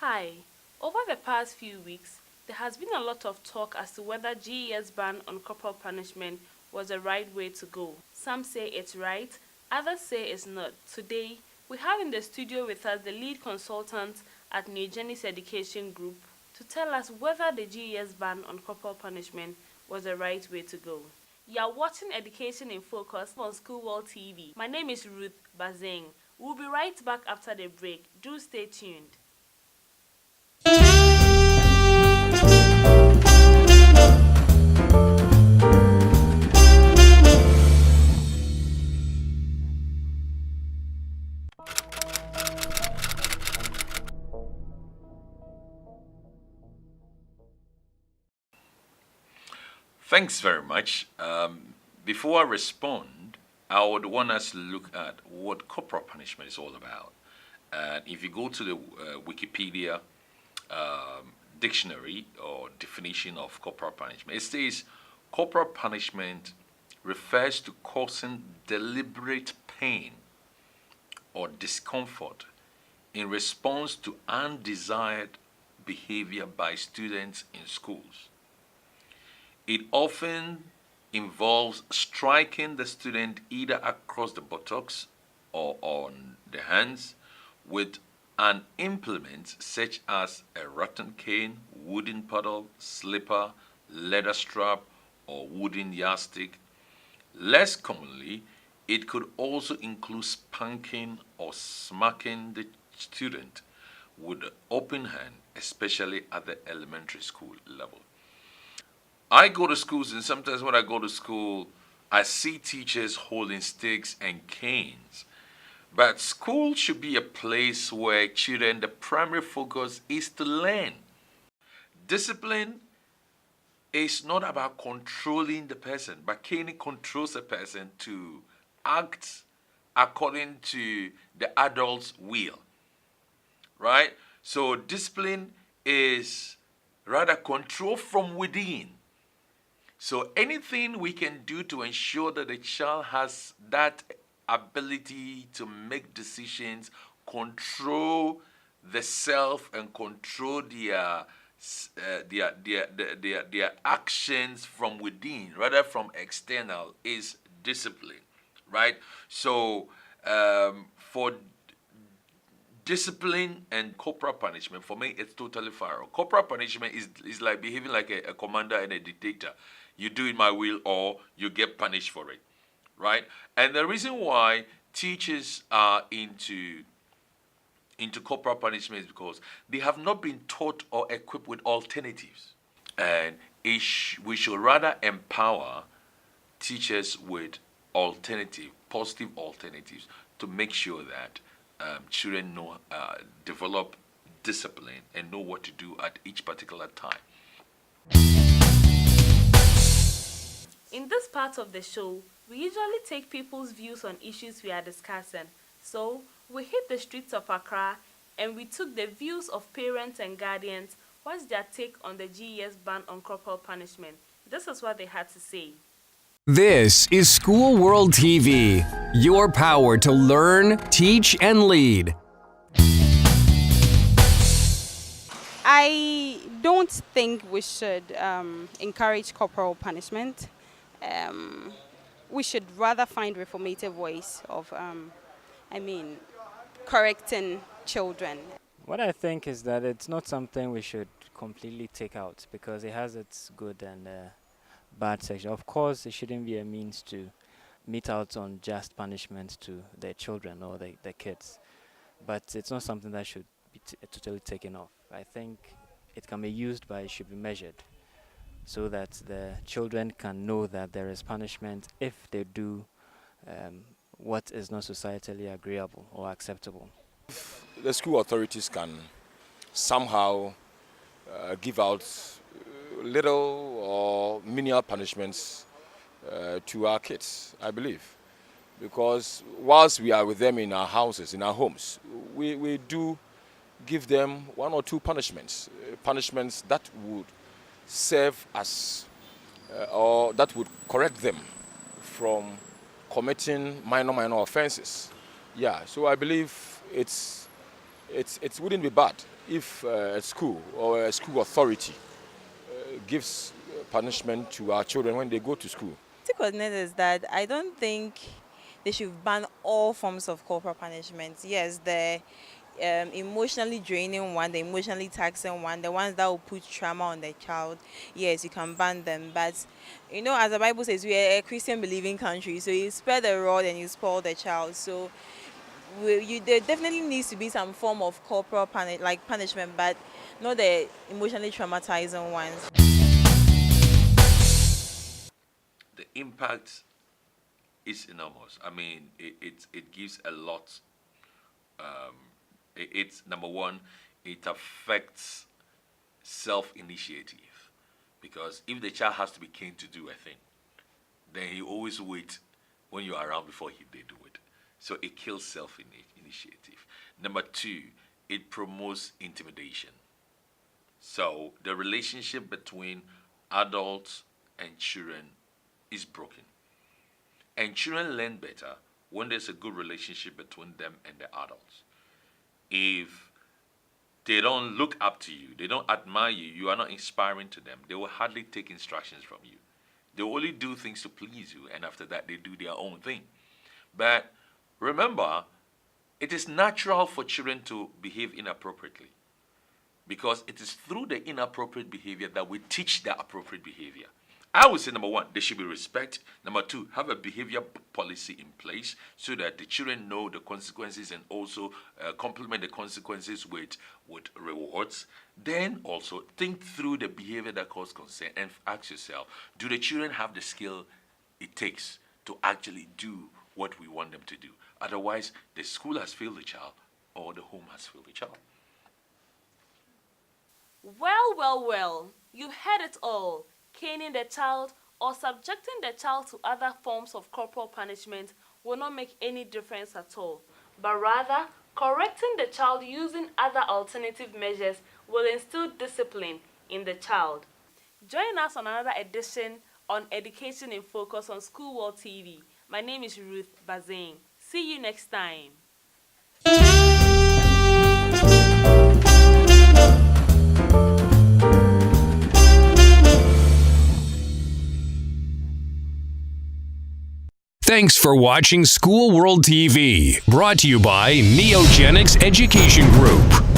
Hi. Over the past few weeks, there has been a lot of talk as to whether GES ban on corporal punishment was the right way to go. Some say it's right, others say it's not. Today, we have in the studio with us the lead consultant at Neogenics Education Group to tell us whether the GES ban on corporal punishment was the right way to go. You are watching Education in Focus on School World TV. My name is Ruth Bazeng. We'll be right back after the break. Do stay tuned. Thanks very much. Before I respond, I would want us to look at what corporal punishment is all about. And if you go to the Wikipedia dictionary or definition of corporal punishment, it says corporal punishment refers to causing deliberate pain or discomfort in response to undesired behavior by students in schools. It often involves striking the student either across the buttocks or on the hands with an implement such as a rotten cane, wooden paddle, slipper, leather strap, or wooden yardstick. Less commonly, it could also include spanking or smacking the student with an open hand, especially at the elementary school level. I go to schools, and sometimes when I go to school, I see teachers holding sticks and canes. But school should be a place where children, the primary focus is to learn. Discipline is not about controlling the person, but caning controls a person to act according to the adult's will, right? So discipline is rather control from within. So anything we can do to ensure that the child has that ability to make decisions, control the self, and control their actions from within, rather from external, is discipline, right? So for discipline and corporal punishment, for me, it's totally far. Corporal punishment is like behaving like a commander and a dictator. You do it my will or you get punished for it, right? And the reason why teachers are into corporal punishment is because they have not been taught or equipped with alternatives. And we should rather empower teachers with positive alternatives to make sure that children develop discipline and know what to do at each particular time. In this part of the show, we usually take people's views on issues we are discussing. So, we hit the streets of Accra and we took the views of parents and guardians. What's their take on the GES ban on corporal punishment? This is what they had to say. This is School World TV, your power to learn, teach, and lead. I don't think we should encourage corporal punishment. We should rather find reformative ways of, correcting children. What I think is that it's not something we should completely take out because it has its good and bad section. Of course, it shouldn't be a means to mete out on just punishment to their children or the kids. But it's not something that should be totally taken off. I think it can be used, but it should be measured so that the children can know that there is punishment if they do what is not societally agreeable or acceptable. The school authorities can somehow give out little or menial punishments to our kids, I believe. Because whilst we are with them in our houses, in our homes, we do give them one or two punishments that would serve as or that would correct them from committing minor offenses. Yeah, so I believe it's it wouldn't be bad if a school or a school authority gives punishment to our children when they go to school. The coordinator is that I don't think they should ban all forms of corporal punishment. Yes, the emotionally draining one, the emotionally taxing one, the ones that will put trauma on the child, yes, you can ban them. But, as the Bible says, we are a Christian believing country, so you spare the rod and you spoil the child. So there definitely needs to be some form of corporal punishment, but not the emotionally traumatizing ones. The impact is enormous. I mean, it gives a lot. It's number one, it affects self-initiative, because if the child has to be keen to do a thing, then he always wait when you're around before they do it. So it kills self-initiative. Number two, it promotes intimidation. So the relationship between adults and children is broken. And children learn better when there's a good relationship between them and the adults. If they don't look up to you, they don't admire you, you are not inspiring to them, they will hardly take instructions from you. They will only do things to please you, and after that they do their own thing. But remember, it is natural for children to behave inappropriately, because it is through the inappropriate behavior that we teach the appropriate behavior. I would say, number one, there should be respect. Number two, have a behavior policy in place so that the children know the consequences and also complement the consequences with rewards. Then also think through the behavior that causes concern and ask yourself, do the children have the skill it takes to actually do what we want them to do? Otherwise, the school has failed the child or the home has failed the child. Well, you've heard it all. Caning the child or subjecting the child to other forms of corporal punishment will not make any difference at all, but rather, correcting the child using other alternative measures will instill discipline in the child. Join us on another edition on Education in Focus on School World TV. My name is Ruth Bazane. See you next time. Thanks for watching School World TV, brought to you by Neogenics Education Group.